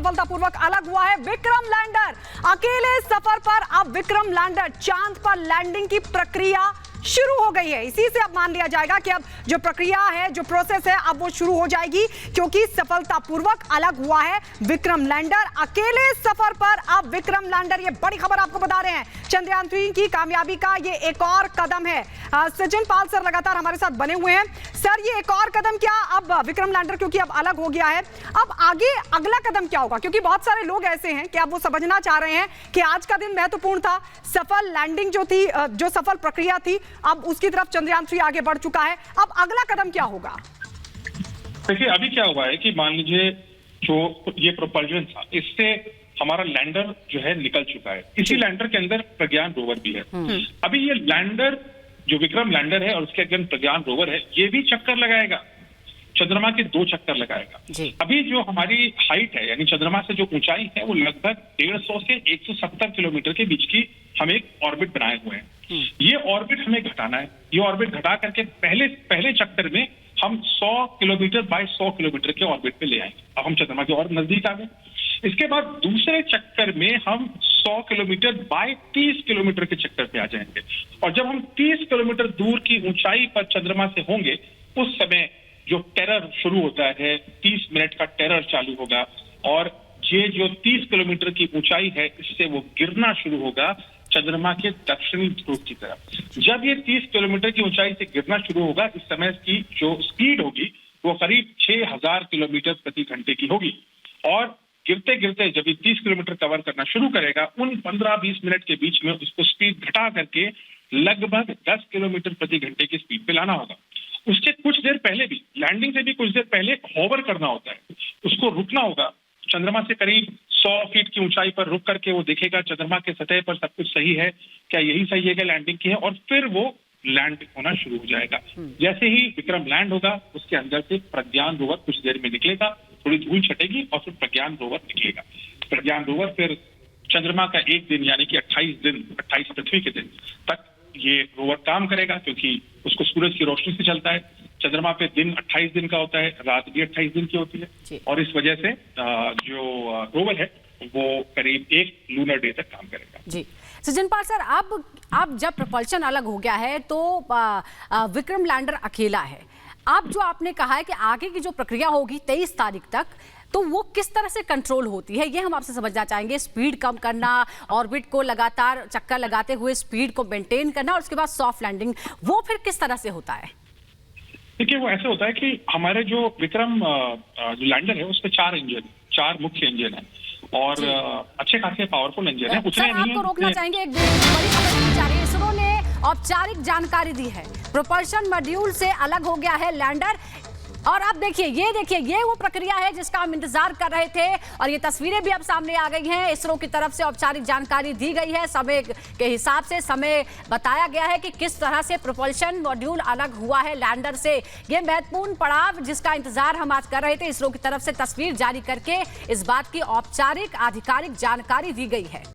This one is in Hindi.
सफलतापूर्वक अलग हुआ है विक्रम लैंडर। अकेले सफर पर अब विक्रम लैंडर चांद पर लैंडिंग की प्रक्रिया शुरू हो गई है। इसी से अब मान लिया जाएगा कि अब जो प्रक्रिया है, जो प्रोसेस है, अब वो शुरू हो जाएगी, क्योंकि सफलतापूर्वक अलग हुआ है विक्रम लैंडर। अकेले सफर पर अब विक्रम लैंडर, ये बड़ी खबर आपको बता रहे हैं, चंद्रयान 3 की कामयाबी का ये एक और कदम है। सचिन पाल सर लगातार हमारे साथ बने हुए हैं। सर, ये एक और कदम क्या, अब विक्रम लैंडर क्योंकि अब अलग हो गया है, अब आगे अगला कदम क्या होगा? क्योंकि बहुत सारे लोग ऐसे हैं कि अब वो समझना चाह रहे हैं कि आज का दिन महत्वपूर्ण था, सफल लैंडिंग जो थी, जो सफल प्रक्रिया थी, अब उसकी तरफ चंद्रयान 3 आगे बढ़ चुका है। अब अगला कदम क्या होगा? देखिए, अभी क्या हुआ है कि मान लीजिए जो ये प्रोपल्जन था, इससे हमारा लैंडर जो है निकल चुका है। इसी लैंडर के अंदर प्रज्ञान रोवर भी है। अभी ये लैंडर जो विक्रम लैंडर है और उसके अंदर प्रज्ञान रोवर है, ये भी चक्कर लगाएगा, चंद्रमा के 2 चक्कर लगाएगा। अभी जो हमारी हाइट है, यानी चंद्रमा से जो ऊंचाई है, वो लगभग 150 से 170 किलोमीटर के बीच की हम एक ऑर्बिट बनाए हुए हैं। ये ऑर्बिट हमें घटाना है। ये ऑर्बिट घटा करके पहले चक्कर में हम 100 किलोमीटर बाय 100 किलोमीटर के ऑर्बिट पे ले आएंगे। अब हम चंद्रमा के और नजदीक आ गए। इसके बाद दूसरे चक्कर में हम 100 किलोमीटर बाय 30 किलोमीटर के चक्कर पे आ जाएंगे। और जब हम 30 किलोमीटर दूर की ऊंचाई पर चंद्रमा से होंगे, उस समय जो टेरर शुरू होता है, 30 मिनट का टेरर चालू होगा और ये जो 30 किलोमीटर की ऊंचाई है, इससे वो गिरना शुरू होगा चंद्रमा के दक्षिणी ध्रुव की तरफ। जब ये 30 किलोमीटर की ऊंचाई से गिरना शुरू होगा, इस समय की जो स्पीड होगी वो करीब 6000 किलोमीटर प्रति घंटे की होगी। और गिरते गिरते जब ये 30 किलोमीटर कवर करना शुरू करेगा, उन 15-20 मिनट के बीच में उसको स्पीड घटा करके लगभग 10 किलोमीटर प्रति घंटे की स्पीड पे लाना होगा। उसके कुछ देर पहले भी, लैंडिंग से भी कुछ देर पहले होवर करना होता है, उसको रुकना होगा। चंद्रमा से करीब 100 फीट की ऊंचाई पर रुक करके वो देखेगा चंद्रमा के सतह पर सब कुछ सही है, क्या यही सही है कि लैंडिंग की है, और फिर वो लैंड होना शुरू हो जाएगा। जैसे ही विक्रम लैंड होगा, उसके अंदर से प्रज्ञान रोवर कुछ देर में निकलेगा, थोड़ी धूल छटेगी और फिर प्रज्ञान रोवर निकलेगा। प्रज्ञान रोवर फिर चंद्रमा का एक दिन यानी कि 28 पृथ्वी के दिन तक ये रोवर काम करेगा, क्योंकि उसको सूरज की रोशनी से चलता है। चंद्रमा पे दिन 28 दिन का होता है, रात भी 28 दिन की होती है, और इस वजह से जो रोवर है वो करीब 1 लूनर डे तक काम करेगा। जी सचिन पाल सर, अब जब प्रपल्शन अलग हो गया है तो विक्रम लैंडर अकेला है। अब जो आपने कहा है कि आगे की जो प्रक्रिया होगी 23 तारीख तक, तो वो किस तरह से कंट्रोल होती है, ये हम आपसे समझना चाहेंगे। स्पीड कम करना, ऑर्बिट को लगातार चक्कर लगाते हुए स्पीड को मेंटेन करना, और उसके बाद सॉफ्ट लैंडिंग, वो फिर किस तरह से होता है? देखिए, वो ऐसे होता है कि हमारे जो विक्रम जो लैंडर है, उसमें 4 मुख्य इंजन है और अच्छे खासे पावरफुल इंजन है। सर, आपको रोकना चाहेंगे, एक बड़ी खबर इसरो ने औपचारिक जानकारी दी है, प्रोपल्शन मॉड्यूल से अलग हो गया है लैंडर। और अब देखिए, ये वो प्रक्रिया है जिसका हम इंतजार कर रहे थे, और ये तस्वीरें भी अब सामने आ गई हैं। इसरो की तरफ से औपचारिक जानकारी दी गई है, समय के हिसाब से समय बताया गया है कि किस तरह से प्रोपल्शन मॉड्यूल अलग हुआ है लैंडर से। ये महत्वपूर्ण पड़ाव जिसका इंतजार हम आज कर रहे थे, इसरो की तरफ से तस्वीर जारी करके इस बात की औपचारिक आधिकारिक जानकारी दी गई है।